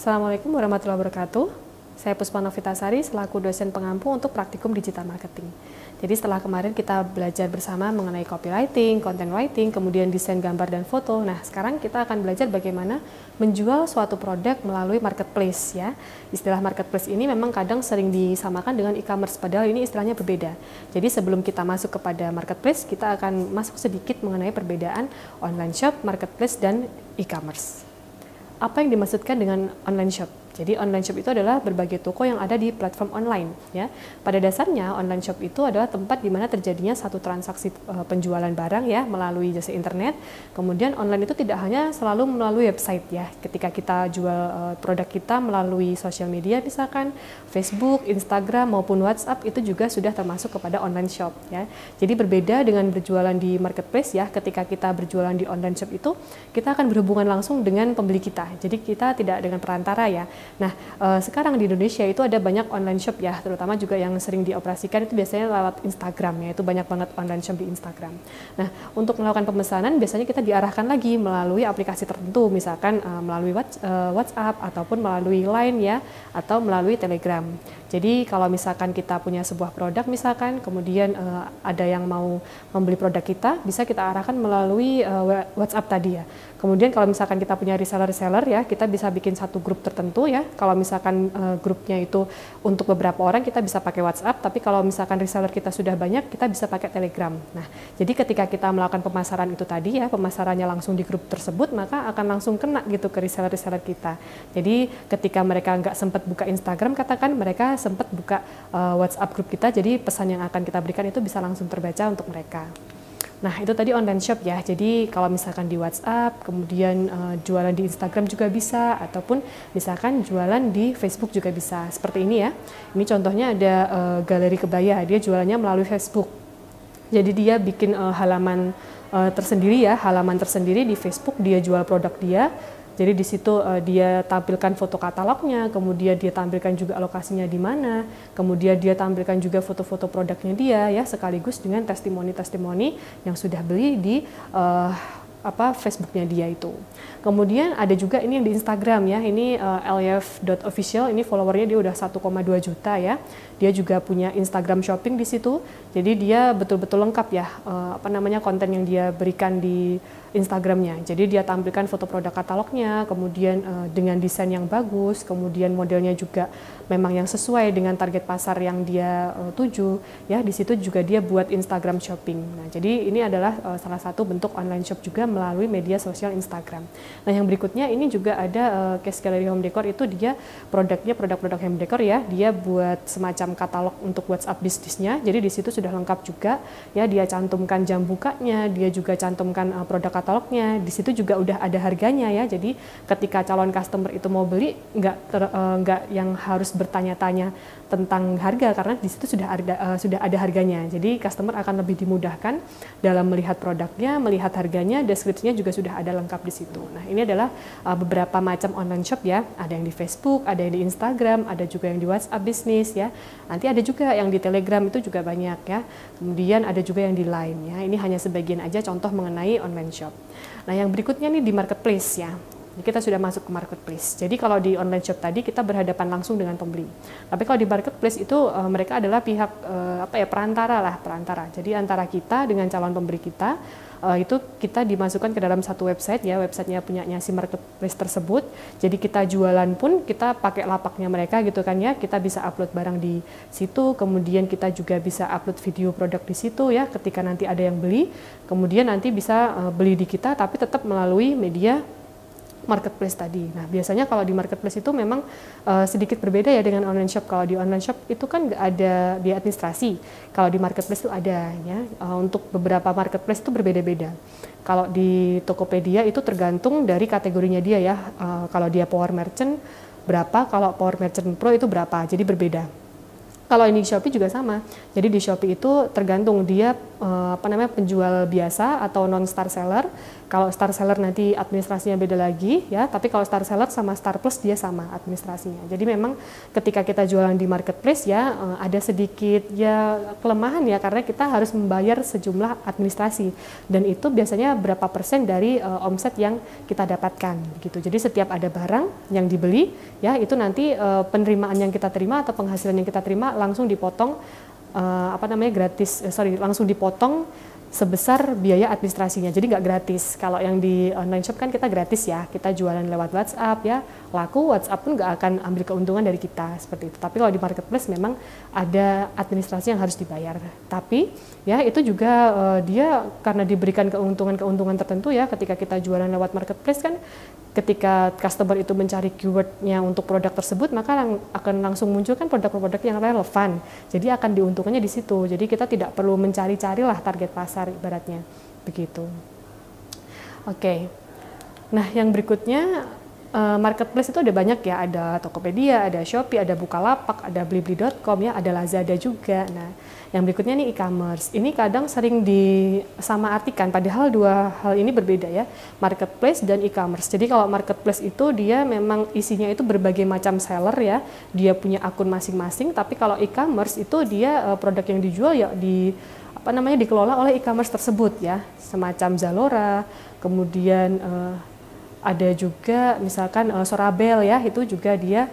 Assalamualaikum warahmatullahi wabarakatuh. Saya Puspa Novitasari selaku dosen pengampu untuk praktikum digital marketing. Jadi setelah kemarin kita belajar bersama mengenai copywriting, content writing, kemudian desain gambar dan foto. Nah, sekarang kita akan belajar bagaimana menjual suatu produk melalui marketplace ya. Istilah marketplace ini memang kadang sering disamakan dengan e-commerce, padahal ini istilahnya berbeda. Jadi sebelum kita masuk kepada marketplace, kita akan masuk sedikit mengenai perbedaan online shop, marketplace, dan e-commerce. Apa yang dimaksudkan dengan online shop? Jadi online shop itu adalah berbagai toko yang ada di platform online ya. Pada dasarnya online shop itu adalah tempat di mana terjadinya satu transaksi penjualan barang ya melalui jasa internet. Kemudian online itu tidak hanya selalu melalui website ya. Ketika kita jual produk kita melalui sosial media misalkan Facebook, Instagram maupun WhatsApp itu juga sudah termasuk kepada online shop ya. Jadi berbeda dengan berjualan di marketplace ya. Ketika kita berjualan di online shop itu kita akan berhubungan langsung dengan pembeli kita. Jadi kita tidak dengan perantara ya. Nah, sekarang di Indonesia itu ada banyak online shop ya, terutama juga yang sering dioperasikan itu biasanya lewat Instagram ya, itu banyak banget online shop di Instagram. Nah, untuk melakukan pemesanan biasanya kita diarahkan lagi melalui aplikasi tertentu, misalkan melalui WhatsApp ataupun melalui Line ya, atau melalui Telegram. Jadi kalau misalkan kita punya sebuah produk misalkan, kemudian ada yang mau membeli produk kita, bisa kita arahkan melalui WhatsApp tadi ya. Kemudian kalau misalkan kita punya reseller ya, kita bisa bikin satu grup tertentu ya. Kalau misalkan grupnya itu untuk beberapa orang, kita bisa pakai WhatsApp. Tapi kalau misalkan reseller kita sudah banyak, kita bisa pakai Telegram. Nah, jadi ketika kita melakukan pemasaran itu tadi ya, pemasarannya langsung di grup tersebut, maka akan langsung kena gitu ke reseller-reseller kita. Jadi ketika mereka nggak sempat buka Instagram, katakan mereka sempat buka WhatsApp grup kita, jadi pesan yang akan kita berikan itu bisa langsung terbaca untuk mereka. Nah, itu tadi online shop ya. Jadi kalau misalkan di WhatsApp, kemudian jualan di Instagram juga bisa, ataupun misalkan jualan di Facebook juga bisa. Seperti ini ya. Ini contohnya ada galeri kebaya, dia jualannya melalui Facebook. Jadi dia bikin halaman tersendiri ya, halaman tersendiri di Facebook, dia jual produk dia. Jadi di situ dia tampilkan foto katalognya, kemudian dia tampilkan juga lokasinya di mana, kemudian dia tampilkan juga foto-foto produknya dia ya, sekaligus dengan testimoni-testimoni yang sudah beli di Facebooknya dia itu. Kemudian ada juga ini yang di Instagram ya, ini elyf.official, ini followernya dia udah 1,2 juta ya. Dia juga punya Instagram shopping di situ. Jadi dia betul-betul lengkap ya, konten yang dia berikan di Instagramnya. Jadi dia tampilkan foto produk katalognya, kemudian dengan desain yang bagus, kemudian modelnya juga memang yang sesuai dengan target pasar yang dia tuju. Ya, di situ juga dia buat Instagram shopping. Nah, jadi ini adalah salah satu bentuk online shop juga melalui media sosial Instagram. Nah, yang berikutnya ini juga ada Case Gallery Home Decor, itu dia produknya produk-produk home decor ya. Dia buat semacam katalog untuk WhatsApp bisnisnya. Jadi di situ sudah lengkap juga ya, dia cantumkan jam bukanya, dia juga cantumkan produk katalognya. Di situ juga udah ada harganya ya. Jadi ketika calon customer itu mau beli nggak yang harus bertanya-tanya tentang harga, karena di situ sudah ada harganya. Jadi customer akan lebih dimudahkan dalam melihat produknya, melihat harganya, deskripsinya juga sudah ada lengkap di situ. Nah, ini adalah beberapa macam online shop ya. Ada yang di Facebook, ada yang di Instagram, ada juga yang di WhatsApp bisnis ya. Nanti ada juga yang di Telegram, itu juga banyak ya. Kemudian ada juga yang di Line ya. Ini hanya sebagian aja contoh mengenai online shop. Nah, yang berikutnya nih di marketplace ya. Kita sudah masuk ke marketplace. Jadi kalau di online shop tadi kita berhadapan langsung dengan pembeli. Tapi kalau di marketplace itu mereka adalah pihak perantara. Jadi antara kita dengan calon pembeli kita itu kita dimasukkan ke dalam satu website ya, websitenya punyanya si marketplace tersebut. Jadi kita jualan pun kita pakai lapaknya mereka gitu kan ya. Kita bisa upload barang di situ, kemudian kita juga bisa upload video produk di situ ya. Ketika nanti ada yang beli, kemudian nanti bisa beli di kita, tapi tetap melalui media marketplace tadi. Nah, biasanya kalau di marketplace itu memang sedikit berbeda ya dengan online shop. Kalau di online shop itu kan nggak ada biaya administrasi. Kalau di marketplace itu ada ya. Untuk beberapa marketplace itu berbeda-beda. Kalau di Tokopedia itu tergantung dari kategorinya dia ya. Kalau dia Power Merchant berapa, kalau Power Merchant Pro itu berapa. Jadi berbeda. Kalau ini di Shopee juga sama. Jadi di Shopee itu tergantung dia penjual biasa atau non-star seller. Kalau star seller nanti administrasinya beda lagi ya, tapi kalau star seller sama star plus dia sama administrasinya. Jadi memang ketika kita jualan di marketplace ya ada sedikit ya kelemahan ya, karena kita harus membayar sejumlah administrasi dan itu biasanya berapa persen dari omset yang kita dapatkan gitu. Jadi setiap ada barang yang dibeli ya, itu nanti penerimaan yang kita terima atau penghasilan yang kita terima langsung dipotong langsung dipotong sebesar biaya administrasinya. Jadi nggak gratis. Kalau yang di online shop kan kita gratis ya, kita jualan lewat WhatsApp ya, laku WhatsApp pun nggak akan ambil keuntungan dari kita seperti itu. Tapi kalau di marketplace memang ada administrasi yang harus dibayar. Tapi ya itu juga dia karena diberikan keuntungan tertentu ya, ketika kita jualan lewat marketplace kan, ketika customer itu mencari keywordnya untuk produk tersebut, maka akan langsung muncul kan produk-produk yang relevan. Jadi akan diuntungkannya di situ. Jadi kita tidak perlu mencari-carilah target pasar ibaratnya begitu. Oke. Nah, yang berikutnya marketplace itu ada banyak ya, ada Tokopedia, ada Shopee, ada Bukalapak, ada Blibli.com ya, ada Lazada juga. Nah, yang berikutnya nih e-commerce. Ini kadang sering disamaartikan, padahal dua hal ini berbeda ya, marketplace dan e-commerce. Jadi kalau marketplace itu dia memang isinya itu berbagai macam seller ya, dia punya akun masing-masing. Tapi kalau e-commerce itu dia produk yang dijual ya dikelola oleh e-commerce tersebut ya, semacam Zalora, kemudian ada juga misalkan Sorabel ya, itu juga dia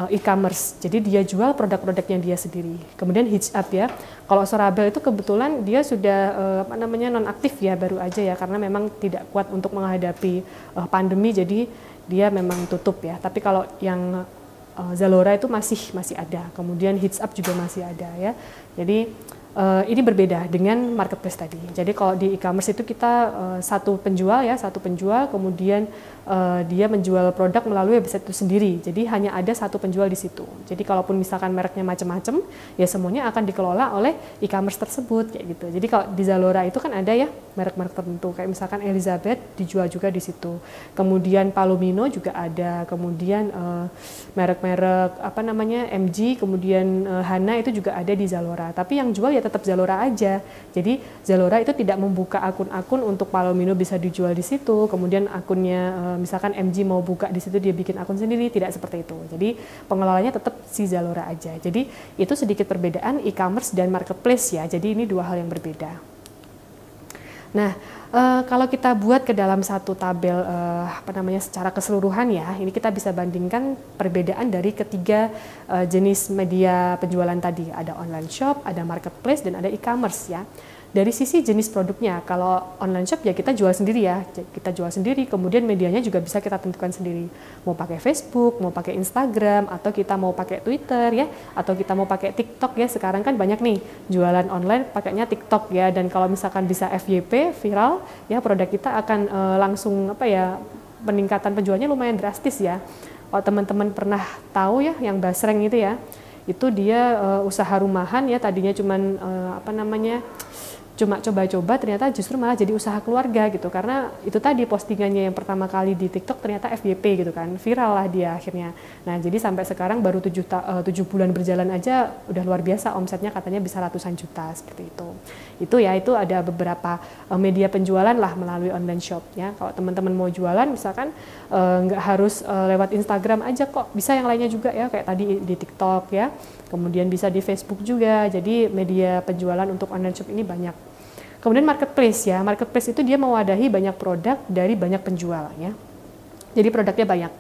e-commerce. Jadi dia jual produk-produknya dia sendiri. Kemudian Hitchup ya. Kalau Sorabel itu kebetulan dia sudah nonaktif ya, baru aja ya, karena memang tidak kuat untuk menghadapi pandemi, jadi dia memang tutup ya. Tapi kalau yang Zalora itu masih ada. Kemudian Hitchup juga masih ada ya. Jadi ini berbeda dengan marketplace tadi. Jadi kalau di e-commerce itu kita satu penjual, kemudian dia menjual produk melalui website itu sendiri. Jadi hanya ada satu penjual di situ. Jadi kalaupun misalkan mereknya macam-macam, ya semuanya akan dikelola oleh e-commerce tersebut kayak gitu. Jadi kalau di Zalora itu kan ada ya merek-merek tertentu, kayak misalkan Elizabeth dijual juga di situ. Kemudian Palomino juga ada. Kemudian merek-merek MG, kemudian Hana itu juga ada di Zalora. Tapi yang jual ya tetap Zalora aja. Jadi Zalora itu tidak membuka akun-akun untuk Palomino bisa dijual di situ. Kemudian akunnya misalkan MG mau buka di situ dia bikin akun sendiri, tidak seperti itu. Jadi pengelolanya tetap si Zalora aja. Jadi itu sedikit perbedaan e-commerce dan marketplace ya. Jadi ini dua hal yang berbeda. Nah, kalau kita buat ke dalam satu tabel secara keseluruhan ya, ini kita bisa bandingkan perbedaan dari ketiga jenis media penjualan tadi. Ada online shop, ada marketplace, dan ada e-commerce ya. Dari sisi jenis produknya, kalau online shop ya kita jual sendiri ya, kita jual sendiri, kemudian medianya juga bisa kita tentukan sendiri. Mau pakai Facebook, mau pakai Instagram, atau kita mau pakai Twitter ya, atau kita mau pakai TikTok ya. Sekarang kan banyak nih jualan online pakainya TikTok ya, dan kalau misalkan bisa FYP viral ya, produk kita akan langsung peningkatan penjualnya lumayan drastis ya. Kalau teman-teman pernah tahu ya yang Basreng itu ya, itu dia usaha rumahan ya, tadinya cuman cuma coba-coba, ternyata justru malah jadi usaha keluarga gitu, karena itu tadi postingannya yang pertama kali di TikTok ternyata FYP gitu kan, viral lah dia akhirnya. Nah jadi sampai sekarang baru 7 bulan berjalan aja udah luar biasa, omsetnya katanya bisa ratusan juta seperti itu. Itu ada beberapa media penjualan lah melalui online shop ya. Kalau teman-teman mau jualan misalkan nggak harus lewat Instagram aja kok, bisa yang lainnya juga ya, kayak tadi di TikTok ya, kemudian bisa di Facebook juga. Jadi media penjualan untuk online shop ini banyak. Kemudian marketplace ya, marketplace itu dia mewadahi banyak produk dari banyak penjual ya. Jadi produknya banyak,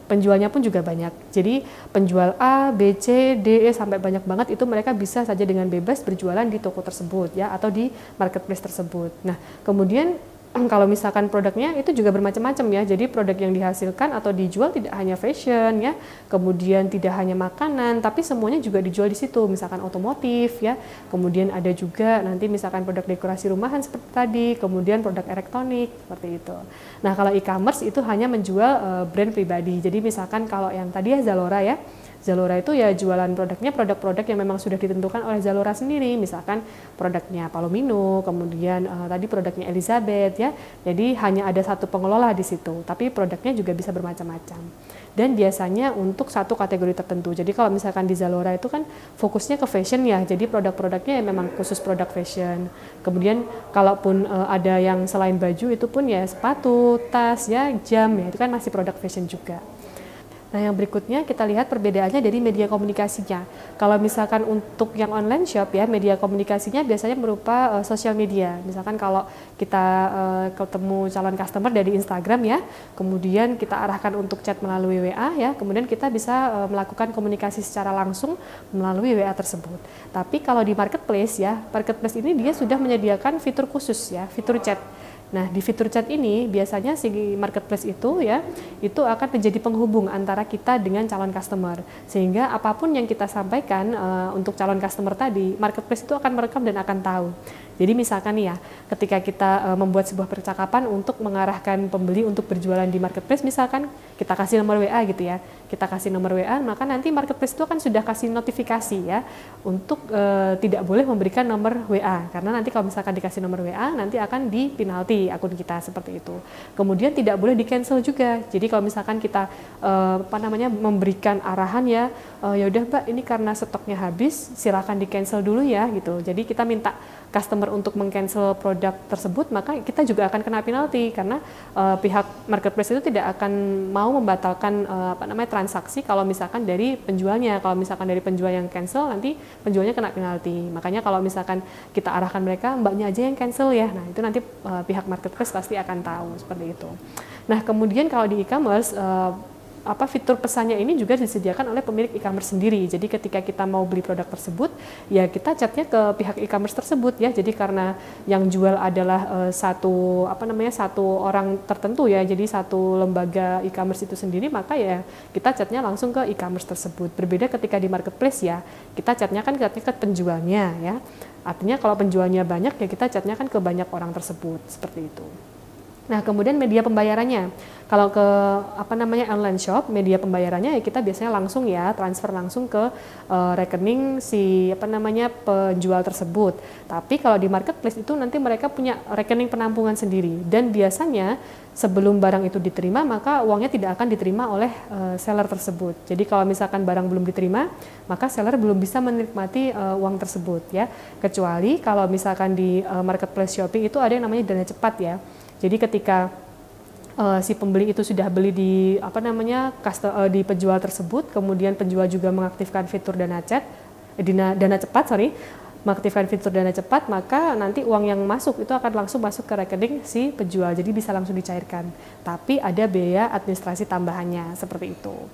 penjualnya pun juga banyak. Jadi penjual A, B, C, D, E sampai banyak banget, itu mereka bisa saja dengan bebas berjualan di toko tersebut ya, atau di marketplace tersebut. Nah kemudian kalau misalkan produknya itu juga bermacam-macam ya, jadi produk yang dihasilkan atau dijual tidak hanya fashion ya, kemudian tidak hanya makanan, tapi semuanya juga dijual di situ, misalkan otomotif ya, kemudian ada juga nanti misalkan produk dekorasi rumahan seperti tadi, kemudian produk elektronik seperti itu. Nah kalau e-commerce itu hanya menjual brand pribadi, jadi misalkan kalau yang tadi ya Zalora ya, Zalora itu ya jualan produknya produk-produk yang memang sudah ditentukan oleh Zalora sendiri, misalkan produknya Palomino, kemudian tadi produknya Elizabeth ya. Jadi hanya ada satu pengelola di situ, tapi produknya juga bisa bermacam-macam. Dan biasanya untuk satu kategori tertentu. Jadi kalau misalkan di Zalora itu kan fokusnya ke fashion ya, jadi produk-produknya ya memang khusus produk fashion. Kemudian kalaupun ada yang selain baju itu pun ya sepatu, tas ya, jam ya, itu kan masih produk fashion juga. Nah, yang berikutnya kita lihat perbedaannya dari media komunikasinya. Kalau misalkan untuk yang online shop ya, media komunikasinya biasanya berupa sosial media. Misalkan kalau kita ketemu calon customer dari Instagram ya, kemudian kita arahkan untuk chat melalui WA ya, kemudian kita bisa melakukan komunikasi secara langsung melalui WA tersebut. Tapi kalau di marketplace ya, marketplace ini dia sudah menyediakan fitur khusus ya, fitur chat. Nah, di fitur chat ini biasanya si marketplace itu ya, itu akan menjadi penghubung antara kita dengan calon customer. Sehingga apapun yang kita sampaikan untuk calon customer tadi, marketplace itu akan merekam dan akan tahu. Jadi misalkan nih ya, ketika kita membuat sebuah percakapan untuk mengarahkan pembeli untuk berjualan di marketplace, misalkan kita kasih nomor WA gitu ya, kita kasih nomor WA, maka nanti marketplace itu kan sudah kasih notifikasi ya, untuk tidak boleh memberikan nomor WA, karena nanti kalau misalkan dikasih nomor WA, nanti akan di penalti akun kita seperti itu. Kemudian tidak boleh di cancel juga, jadi kalau misalkan kita memberikan arahan ya, ya udah Mbak, ini karena stoknya habis, silakan di cancel dulu ya gitu. Jadi kita minta customer untuk meng-cancel produk tersebut, maka kita juga akan kena penalti karena pihak marketplace itu tidak akan mau membatalkan transaksi kalau misalkan dari penjualnya. Kalau misalkan dari penjual yang cancel, nanti penjualnya kena penalti. Makanya kalau misalkan kita arahkan mereka, Mbaknya aja yang cancel ya. Nah, itu nanti pihak marketplace pasti akan tahu seperti itu. Nah, kemudian kalau di e-commerce fitur pesannya ini juga disediakan oleh pemilik e-commerce sendiri. Jadi ketika kita mau beli produk tersebut, ya kita chatnya ke pihak e-commerce tersebut ya. Jadi karena yang jual adalah satu orang tertentu ya. Jadi satu lembaga e-commerce itu sendiri, maka ya kita chatnya langsung ke e-commerce tersebut. Berbeda ketika di marketplace ya, kita chatnya ke penjualnya ya. Artinya kalau penjualnya banyak ya kita chatnya kan ke banyak orang tersebut seperti itu. Nah, kemudian media pembayarannya. Kalau ke online shop, media pembayarannya ya kita biasanya langsung ya transfer langsung ke rekening si penjual tersebut. Tapi kalau di marketplace itu nanti mereka punya rekening penampungan sendiri, dan biasanya sebelum barang itu diterima maka uangnya tidak akan diterima oleh seller tersebut. Jadi kalau misalkan barang belum diterima, maka seller belum bisa menikmati uang tersebut ya. Kecuali kalau misalkan di marketplace shopping itu ada yang namanya dana cepat ya. Jadi ketika si pembeli itu sudah beli di di penjual tersebut, kemudian penjual juga mengaktifkan fitur dana cepat, mengaktifkan fitur dana cepat, maka nanti uang yang masuk itu akan langsung masuk ke rekening si penjual, jadi bisa langsung dicairkan. Tapi ada biaya administrasi tambahannya seperti itu.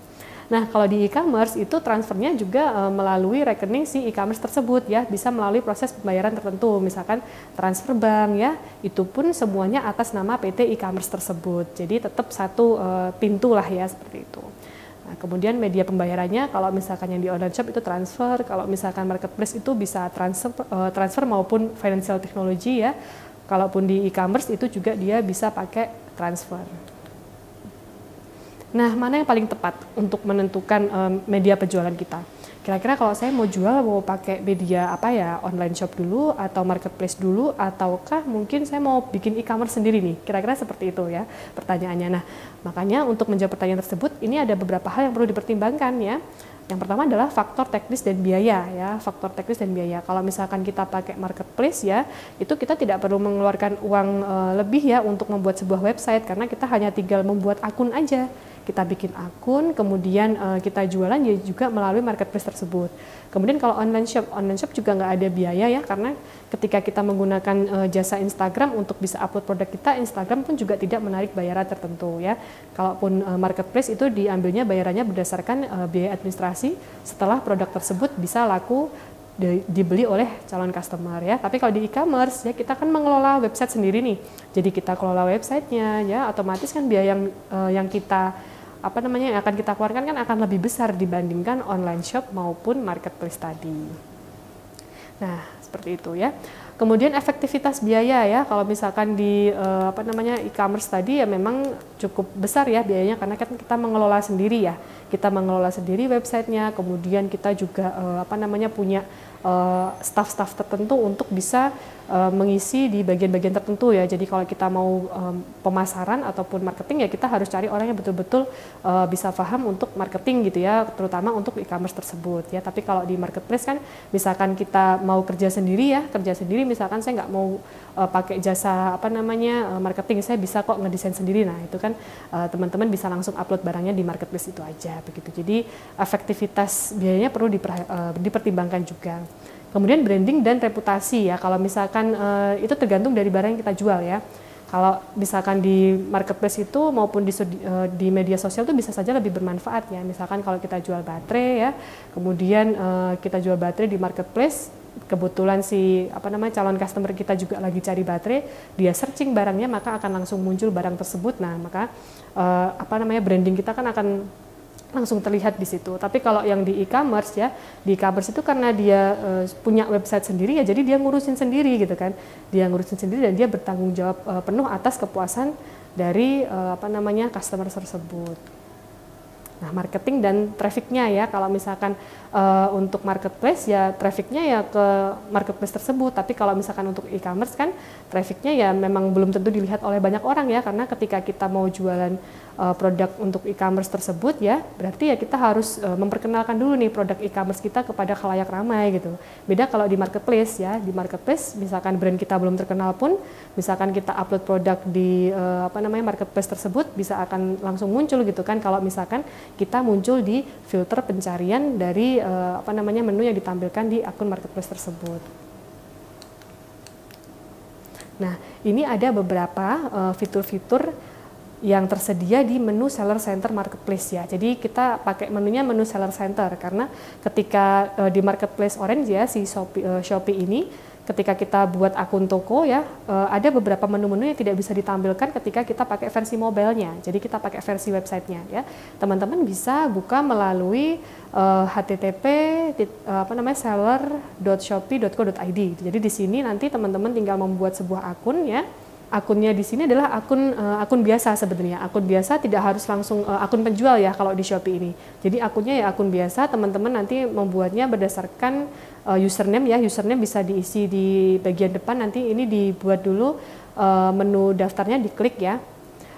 Nah, kalau di e-commerce itu transfernya juga melalui rekening si e-commerce tersebut ya, bisa melalui proses pembayaran tertentu, misalkan transfer bank ya, itu pun semuanya atas nama PT e-commerce tersebut. Jadi tetap satu pintu lah ya, seperti itu. Nah, kemudian media pembayarannya kalau misalkan yang di online shop itu transfer, kalau misalkan marketplace itu bisa transfer maupun financial technology ya. Kalaupun di e-commerce itu juga dia bisa pakai transfer. Nah, mana yang paling tepat untuk menentukan media penjualan kita? Kira-kira kalau saya mau jual, mau pakai media online shop dulu, atau marketplace dulu, ataukah mungkin saya mau bikin e-commerce sendiri nih? Kira-kira seperti itu ya pertanyaannya. Nah, makanya untuk menjawab pertanyaan tersebut, ini ada beberapa hal yang perlu dipertimbangkan ya. Yang pertama adalah faktor teknis dan biaya ya, faktor teknis dan biaya. Kalau misalkan kita pakai marketplace ya, itu kita tidak perlu mengeluarkan uang lebih ya untuk membuat sebuah website, karena kita hanya tinggal membuat akun aja. Kita bikin akun, kemudian kita jualan ya juga melalui marketplace tersebut. Kemudian kalau online shop juga nggak ada biaya ya, karena ketika kita menggunakan jasa Instagram untuk bisa upload produk kita, Instagram pun juga tidak menarik bayaran tertentu ya. Kalaupun marketplace itu diambilnya bayarannya berdasarkan biaya administrasi setelah produk tersebut bisa laku dibeli oleh calon customer ya. Tapi kalau di e-commerce ya kita kan mengelola website sendiri nih. Jadi kita kelola websitenya ya, otomatis kan biaya yang kita yang akan kita keluarkan kan akan lebih besar dibandingkan online shop maupun marketplace tadi. Nah, seperti itu ya. Kemudian efektivitas biaya ya, kalau misalkan di e-commerce tadi ya memang cukup besar ya biayanya karena kan kita mengelola sendiri ya. Kita mengelola sendiri websitenya, kemudian kita juga punya staff-staff tertentu untuk bisa mengisi di bagian-bagian tertentu ya. Jadi kalau kita mau pemasaran ataupun marketing ya kita harus cari orang yang betul-betul bisa paham untuk marketing gitu ya, terutama untuk e-commerce tersebut ya. Tapi kalau di marketplace kan misalkan kita mau kerja sendiri ya, misalkan saya nggak mau pakai jasa marketing, saya bisa kok ngedesain sendiri. Nah itu kan teman-teman bisa langsung upload barangnya di marketplace itu aja begitu. Jadi efektivitas biayanya perlu dipertimbangkan juga. Kemudian branding dan reputasi ya, kalau misalkan itu tergantung dari barang yang kita jual ya. Kalau misalkan di marketplace itu maupun di media sosial itu bisa saja lebih bermanfaat ya. Misalkan kalau kita jual baterai ya, kemudian kita jual baterai di marketplace, kebetulan calon customer kita juga lagi cari baterai, dia searching barangnya maka akan langsung muncul barang tersebut. Nah maka branding kita kan akan langsung terlihat di situ. Tapi kalau yang di e-commerce ya, di e-commerce itu karena dia punya website sendiri ya, jadi dia ngurusin sendiri gitu kan. Dia ngurusin sendiri dan dia bertanggung jawab penuh atas kepuasan dari customer tersebut. Nah, marketing dan trafficnya ya, kalau misalkan untuk marketplace ya trafficnya ya ke marketplace tersebut. Tapi kalau misalkan untuk e-commerce kan trafficnya ya memang belum tentu dilihat oleh banyak orang ya, karena ketika kita mau jualan produk untuk e-commerce tersebut ya, berarti ya kita harus memperkenalkan dulu nih produk e-commerce kita kepada khalayak ramai gitu. Beda kalau di marketplace ya, di marketplace misalkan brand kita belum terkenal pun, misalkan kita upload produk di marketplace tersebut bisa akan langsung muncul gitu kan, kalau misalkan kita muncul di filter pencarian dari menu yang ditampilkan di akun marketplace tersebut. Nah, ini ada beberapa fitur-fitur yang tersedia di menu Seller Center Marketplace ya. Jadi kita pakai menunya menu Seller Center karena ketika di Marketplace Orange ya, si Shopee ini, ketika kita buat akun toko ya, ada beberapa menu-menu yang tidak bisa ditampilkan ketika kita pakai versi mobile-nya. Jadi kita pakai versi websitenya ya. Teman-teman bisa buka melalui http seller.shopee.co.id. Jadi di sini nanti teman-teman tinggal membuat sebuah akun ya. Akunnya di sini adalah akun biasa sebenarnya. Akun biasa tidak harus langsung akun penjual ya kalau di Shopee ini. Jadi akunnya ya akun biasa, teman-teman nanti membuatnya berdasarkan username ya. Username bisa diisi di bagian depan, nanti ini dibuat dulu menu daftarnya diklik ya.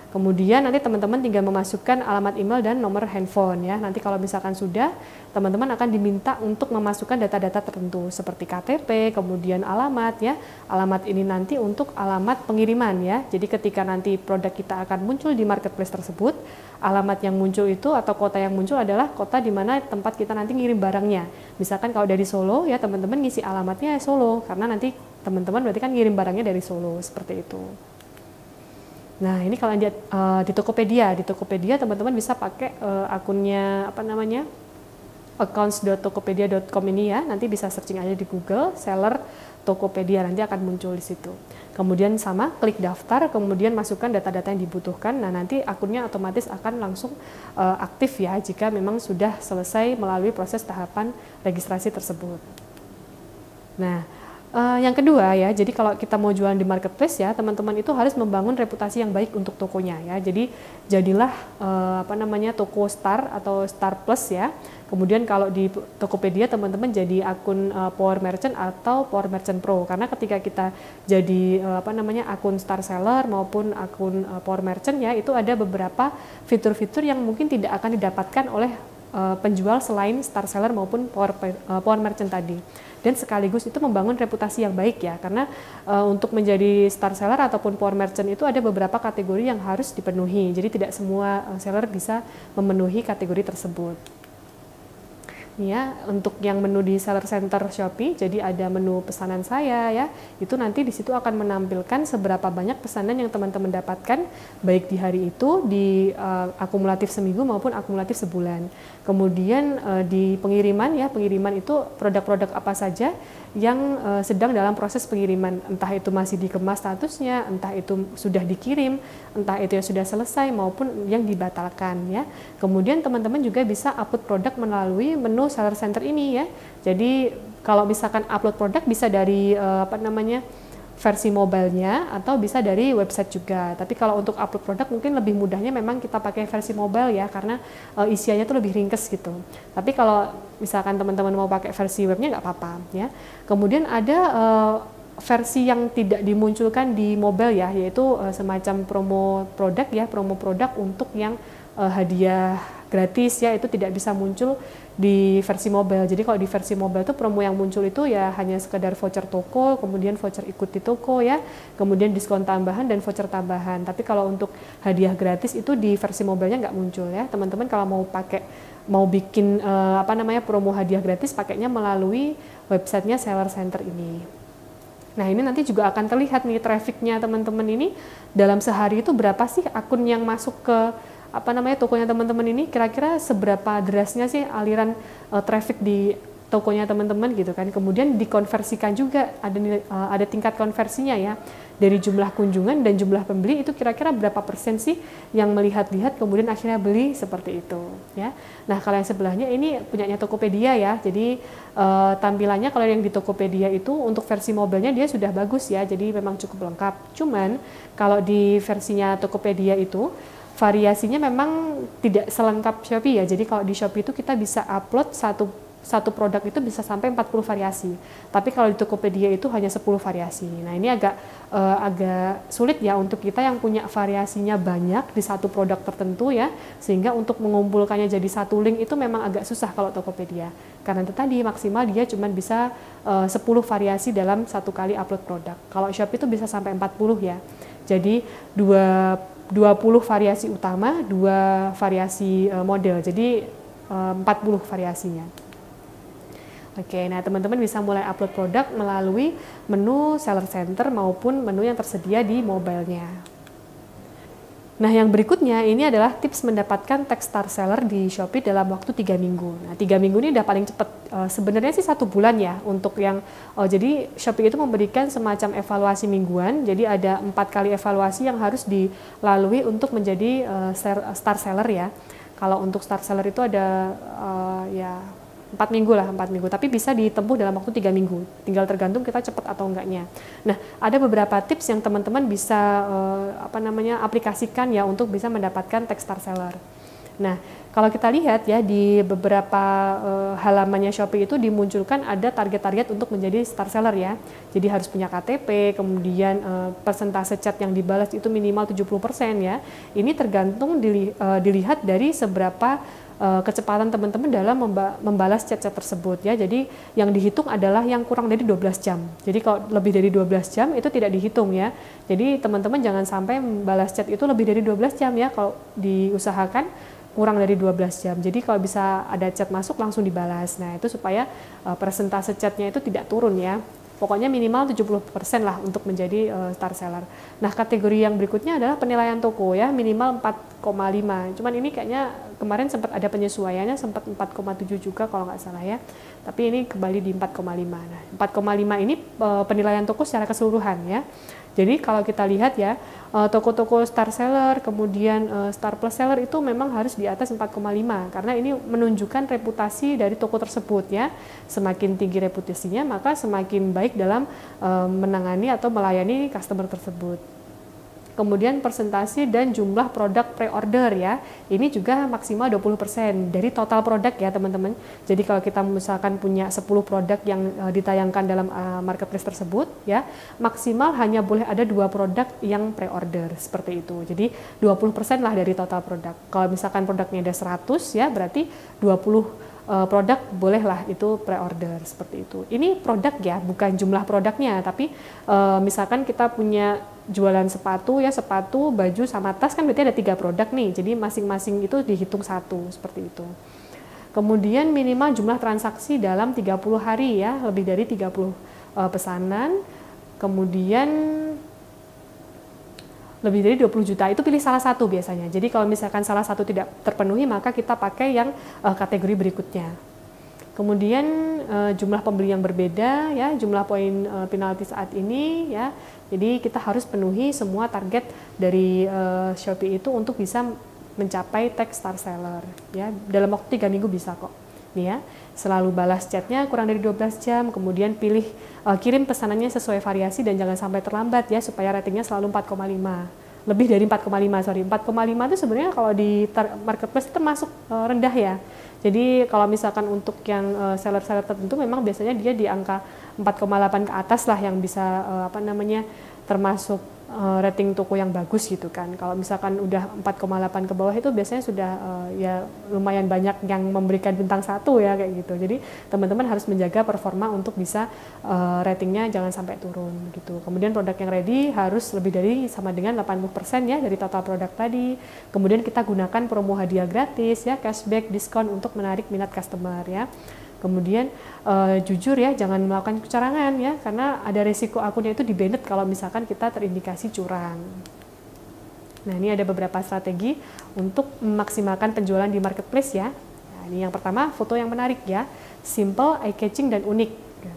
Kemudian nanti teman-teman tinggal memasukkan alamat email dan nomor handphone ya. Nanti kalau misalkan sudah, teman-teman akan diminta untuk memasukkan data-data tertentu seperti KTP, kemudian alamat ya. Alamat ini nanti untuk alamat pengiriman ya. Jadi ketika nanti produk kita akan muncul di marketplace tersebut, alamat yang muncul itu atau kota yang muncul adalah kota di mana tempat kita nanti ngirim barangnya. Misalkan kalau dari Solo ya, teman-teman ngisi alamatnya Solo karena nanti teman-teman berarti kan ngirim barangnya dari Solo, seperti itu. Nah ini kalau di Tokopedia teman-teman bisa pakai akunnya accounts.tokopedia.com ini ya, nanti bisa searching aja di Google seller Tokopedia, nanti akan muncul di situ. Kemudian sama, klik daftar, kemudian masukkan data-data yang dibutuhkan, nah nanti akunnya otomatis akan langsung aktif ya jika memang sudah selesai melalui proses tahapan registrasi tersebut. Nah, yang kedua ya, jadi kalau kita mau jualan di marketplace ya, teman-teman itu harus membangun reputasi yang baik untuk tokonya ya. Jadi jadilah toko Star atau Star Plus ya. Kemudian kalau di Tokopedia teman-teman jadi akun Power Merchant atau Power Merchant Pro, karena ketika kita jadi akun Star Seller maupun akun Power Merchant ya, itu ada beberapa fitur-fitur yang mungkin tidak akan didapatkan oleh penjual selain Star Seller maupun Power Merchant tadi. Dan sekaligus itu membangun reputasi yang baik ya, karena untuk menjadi Star Seller ataupun Power Merchant itu ada beberapa kategori yang harus dipenuhi. Jadi tidak semua seller bisa memenuhi kategori tersebut. Ya, untuk yang menu di Seller Center Shopee, jadi ada menu pesanan saya ya, itu nanti di situ akan menampilkan seberapa banyak pesanan yang teman-teman dapatkan baik di hari itu, di akumulatif seminggu maupun akumulatif sebulan. Kemudian di pengiriman ya, pengiriman itu produk-produk apa saja yang sedang dalam proses pengiriman, entah itu masih dikemas statusnya, entah itu sudah dikirim, entah itu yang sudah selesai maupun yang dibatalkan ya. Kemudian teman-teman juga bisa upload produk melalui menu Seller Center ini ya. Jadi Kalau misalkan upload produk bisa dari versi mobilenya atau bisa dari website juga. Tapi kalau untuk upload produk mungkin lebih mudahnya memang kita pakai versi mobile ya, karena isiannya tuh lebih ringkes gitu. Tapi kalau misalkan teman-teman mau pakai versi webnya nggak apa-apa ya. Kemudian ada versi yang tidak dimunculkan di mobile ya, yaitu semacam promo produk untuk yang hadiah gratis ya, itu tidak bisa muncul di versi mobile. Jadi kalau di versi mobile itu promo yang muncul itu ya hanya sekedar voucher toko, kemudian voucher ikut di toko ya, kemudian diskon tambahan dan voucher tambahan. Tapi kalau untuk hadiah gratis itu di versi mobilenya nggak muncul ya. Teman-teman kalau mau bikin promo hadiah gratis, pakainya melalui websitenya Seller Center ini. Nah, ini nanti juga akan terlihat nih trafficnya teman-teman ini dalam sehari itu berapa sih akun yang masuk ke tokonya teman-teman ini, kira-kira seberapa derasnya sih aliran traffic di tokonya teman-teman gitu kan. Kemudian dikonversikan juga, ada tingkat konversinya ya, dari jumlah kunjungan dan jumlah pembeli itu kira-kira berapa persen sih yang melihat-lihat kemudian akhirnya beli, seperti itu ya. Nah, kalau yang sebelahnya ini punyanya Tokopedia ya, jadi tampilannya kalau yang di Tokopedia itu untuk versi mobilnya dia sudah bagus ya, jadi memang cukup lengkap. Cuman kalau di versinya Tokopedia itu variasinya memang tidak selengkap Shopee ya. Jadi kalau di Shopee itu kita bisa upload satu produk itu bisa sampai 40 variasi. Tapi kalau di Tokopedia itu hanya 10 variasi. Nah, ini agak sulit ya untuk kita yang punya variasinya banyak di satu produk tertentu ya. Sehingga untuk mengumpulkannya jadi satu link itu memang agak susah kalau Tokopedia. Karena itu tadi maksimal dia cuma bisa 10 variasi dalam satu kali upload produk. Kalau Shopee itu bisa sampai 40 ya. Jadi 20 variasi utama, 2 variasi model, jadi 40 variasinya. Oke, nah teman-teman bisa mulai upload produk melalui menu Seller Center maupun menu yang tersedia di mobilenya. Nah, yang berikutnya ini adalah tips mendapatkan tag star seller di Shopee dalam waktu 3 minggu. Nah, 3 minggu ini udah paling cepat. Sebenarnya sih 1 bulan ya untuk yang, jadi Shopee itu memberikan semacam evaluasi mingguan. Jadi ada 4 kali evaluasi yang harus dilalui untuk menjadi star seller ya. Kalau untuk star seller itu ada 4 minggu lah, 4 minggu, tapi bisa ditempuh dalam waktu 3 minggu, tinggal tergantung kita cepat atau enggaknya. Nah, ada beberapa tips yang teman-teman bisa aplikasikan ya untuk bisa mendapatkan tag star seller. Nah, kalau kita lihat ya di beberapa halamannya Shopee itu dimunculkan ada target-target untuk menjadi star seller ya. Jadi harus punya KTP, kemudian persentase chat yang dibalas itu minimal 70% ya. Ini tergantung dilihat dari seberapa kecepatan teman-teman dalam membalas chat-chat tersebut ya. Jadi yang dihitung adalah yang kurang dari 12 jam. Jadi kalau lebih dari 12 jam itu tidak dihitung ya. Jadi teman-teman jangan sampai membalas chat itu lebih dari 12 jam ya. Kalau diusahakan kurang dari 12 jam. Jadi kalau bisa ada chat masuk langsung dibalas. Nah, itu supaya persentase chatnya itu tidak turun ya. Pokoknya minimal 70% lah untuk menjadi star seller. Nah, kategori yang berikutnya adalah penilaian toko ya, minimal 4,5. Cuman ini kayaknya kemarin sempat ada penyesuaiannya, sempat 4,7 juga kalau nggak salah ya. Tapi ini kembali di 4,5. Nah, 4,5 ini penilaian toko secara keseluruhan ya. Jadi kalau kita lihat ya, toko-toko star seller, kemudian star plus seller itu memang harus di atas 4,5 karena ini menunjukkan reputasi dari toko tersebut ya. Semakin tinggi reputasinya maka semakin baik dalam menangani atau melayani customer tersebut. Kemudian persentase dan jumlah produk pre-order ya, ini juga maksimal 20% dari total produk ya teman-teman. Jadi kalau kita misalkan punya 10 produk yang ditayangkan dalam marketplace tersebut ya, maksimal hanya boleh ada 2 produk yang pre-order seperti itu. Jadi 20% lah dari total produk. Kalau misalkan produknya ada 100 ya, berarti 20 produk bolehlah itu pre-order seperti itu. Ini produk ya, bukan jumlah produknya, tapi misalkan kita punya jualan sepatu ya, sepatu, baju sama tas kan berarti ada 3 produk nih. Jadi masing-masing itu dihitung 1 seperti itu. Kemudian minimal jumlah transaksi dalam 30 hari ya, lebih dari 30 pesanan. Kemudian lebih dari 20 juta, itu pilih salah satu biasanya. Jadi kalau misalkan salah satu tidak terpenuhi, maka kita pakai yang kategori berikutnya. Kemudian jumlah pembeli yang berbeda, ya, jumlah poin penalti saat ini, ya. Jadi kita harus penuhi semua target dari Shopee itu untuk bisa mencapai tag star seller, ya. Dalam waktu 3 minggu bisa kok. Nih ya, selalu balas chatnya kurang dari 12 jam, kemudian kirim pesanannya sesuai variasi dan jangan sampai terlambat ya, supaya ratingnya selalu 4,5. Lebih dari 4,5, sorry. 4,5 itu sebenarnya kalau di marketplace itu termasuk rendah ya. Jadi kalau misalkan untuk yang seller-seller tertentu memang biasanya dia di angka 4,8 ke atas lah yang bisa termasuk rating toko yang bagus gitu kan. Kalau misalkan udah 4,8 ke bawah itu biasanya sudah ya lumayan banyak yang memberikan bintang 1 ya kayak gitu. Jadi teman-teman harus menjaga performa untuk bisa ratingnya jangan sampai turun gitu. Kemudian produk yang ready harus lebih dari sama dengan 80% ya dari total produk tadi. Kemudian kita gunakan promo hadiah gratis ya, cashback, diskon untuk menarik minat customer ya. Kemudian jujur ya, jangan melakukan kecurangan ya, karena ada resiko akunnya itu di-banned kalau misalkan kita terindikasi curang. Nah, ini ada beberapa strategi untuk memaksimalkan penjualan di marketplace ya. Nah, ini yang pertama, foto yang menarik ya, simple, eye-catching, dan unik.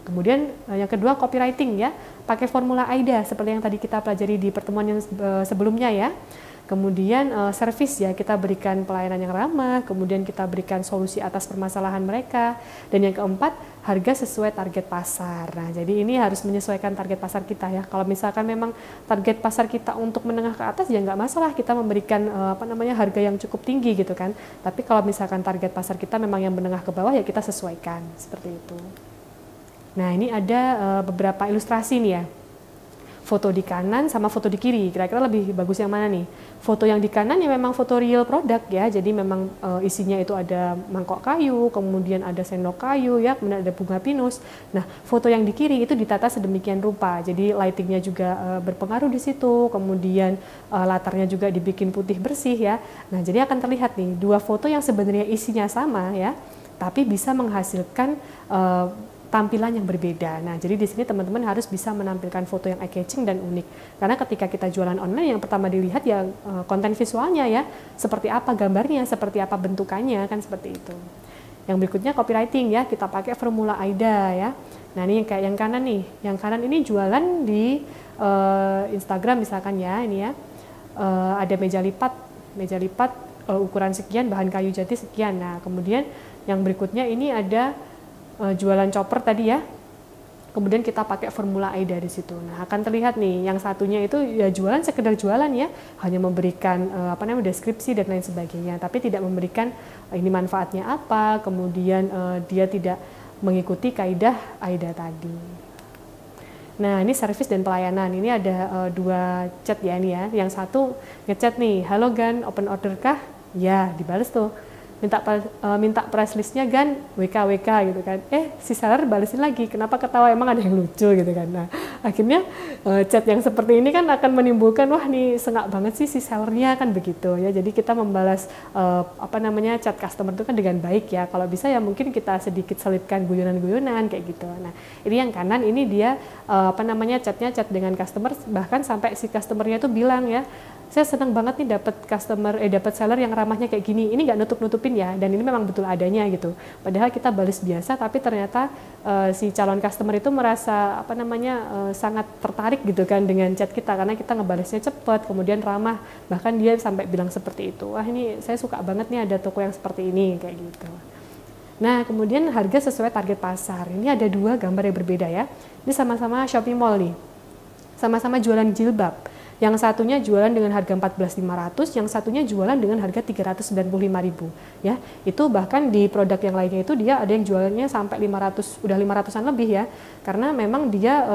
Kemudian yang kedua, copywriting ya, pakai formula AIDA seperti yang tadi kita pelajari di pertemuan yang sebelumnya ya. Kemudian service ya, kita berikan pelayanan yang ramah, kemudian kita berikan solusi atas permasalahan mereka. Dan yang keempat, harga sesuai target pasar. Nah, jadi ini harus menyesuaikan target pasar kita ya. Kalau misalkan memang target pasar kita untuk menengah ke atas ya nggak masalah kita memberikan harga yang cukup tinggi gitu kan. Tapi kalau misalkan target pasar kita memang yang menengah ke bawah ya kita sesuaikan seperti itu. Nah, ini ada beberapa ilustrasi nih ya. Foto di kanan sama foto di kiri, kira-kira lebih bagus yang mana nih? Foto yang di kanan ya memang foto real product ya, jadi memang isinya itu ada mangkok kayu, kemudian ada sendok kayu ya, kemudian ada bunga pinus. Nah, foto yang di kiri itu ditata sedemikian rupa, jadi lightingnya juga berpengaruh di situ, kemudian latarnya juga dibikin putih bersih ya. Nah, jadi akan terlihat nih, dua foto yang sebenarnya isinya sama ya, tapi bisa menghasilkan tampilan yang berbeda. Nah, jadi di sini teman-teman harus bisa menampilkan foto yang eye-catching dan unik. Karena ketika kita jualan online yang pertama dilihat ya konten visualnya ya, seperti apa gambarnya, seperti apa bentukannya, kan seperti itu. Yang berikutnya copywriting ya, kita pakai formula AIDA ya. Nah, ini yang kayak yang kanan nih. Yang kanan ini jualan di Instagram misalkan ya, ini ya. Ada meja lipat ukuran sekian, bahan kayu jati sekian. Nah, kemudian yang berikutnya ini ada jualan chopper tadi ya, kemudian kita pakai formula AIDA di situ. Nah, akan terlihat nih, yang satunya itu ya jualan sekedar jualan ya, hanya memberikan deskripsi dan lain sebagainya, tapi tidak memberikan ini manfaatnya apa, kemudian dia tidak mengikuti kaidah AIDA tadi. Nah, ini service dan pelayanan. Ini ada dua chat ya ini ya. Yang satu ngechat nih, halo Gan, open order kah? Ya, dibales tuh. Minta price listnya Gan, WK gitu kan. Si seller balesin lagi, kenapa ketawa, emang ada yang lucu gitu kan. Nah, akhirnya chat yang seperti ini kan akan menimbulkan, wah nih sengak banget sih si sellernya kan begitu ya. Jadi kita membalas chat customer itu kan dengan baik ya. Kalau bisa ya mungkin kita sedikit selipkan guyonan-guyonan kayak gitu. Nah, ini yang kanan ini dia chatnya chat dengan customer, bahkan sampai si customernya itu bilang ya, saya senang banget nih dapat seller yang ramahnya kayak gini. Ini nggak nutup-nutupin ya, dan ini memang betul adanya gitu. Padahal kita balas biasa, tapi ternyata si calon customer itu merasa sangat tertarik gitu kan dengan chat kita, karena kita ngebalasnya cepat, kemudian ramah. Bahkan dia sampai bilang seperti itu. Wah, ini saya suka banget nih ada toko yang seperti ini kayak gitu. Nah, kemudian harga sesuai target pasar. Ini ada dua gambar yang berbeda ya. Ini sama-sama Shopee Mall nih. Sama-sama jualan jilbab. Yang satunya jualan dengan harga 14.500, yang satunya jualan dengan harga 395.000 ya. Itu bahkan di produk yang lainnya itu dia ada yang jualannya sampai 500, udah 500-an lebih ya. Karena memang dia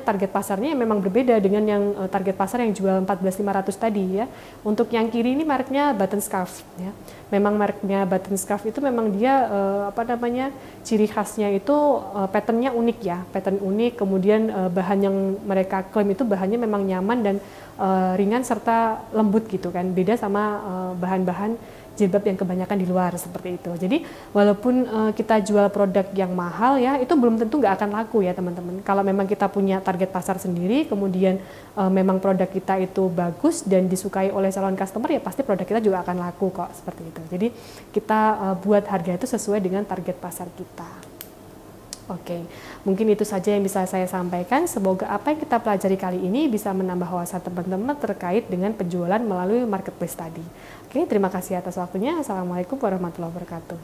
target pasarnya memang berbeda dengan yang target pasar yang jual 14.500 tadi ya. Untuk yang kiri ini mereknya Button Scarf ya. Memang mereknya Button Scarf itu memang dia ciri khasnya itu patternnya unik ya, pattern unik, kemudian bahan yang mereka klaim itu bahannya memang nyaman dan ringan serta lembut gitu kan, beda sama bahan-bahan jilbab yang kebanyakan di luar seperti itu. Jadi walaupun kita jual produk yang mahal ya, itu belum tentu nggak akan laku ya teman-teman. Kalau memang kita punya target pasar sendiri, kemudian memang produk kita itu bagus dan disukai oleh calon customer, ya pasti produk kita juga akan laku kok seperti itu. Jadi kita buat harga itu sesuai dengan target pasar kita. Oke, mungkin itu saja yang bisa saya sampaikan. Semoga apa yang kita pelajari kali ini bisa menambah wawasan teman-teman terkait dengan penjualan melalui marketplace tadi. Oke, terima kasih atas waktunya. Assalamualaikum warahmatullahi wabarakatuh.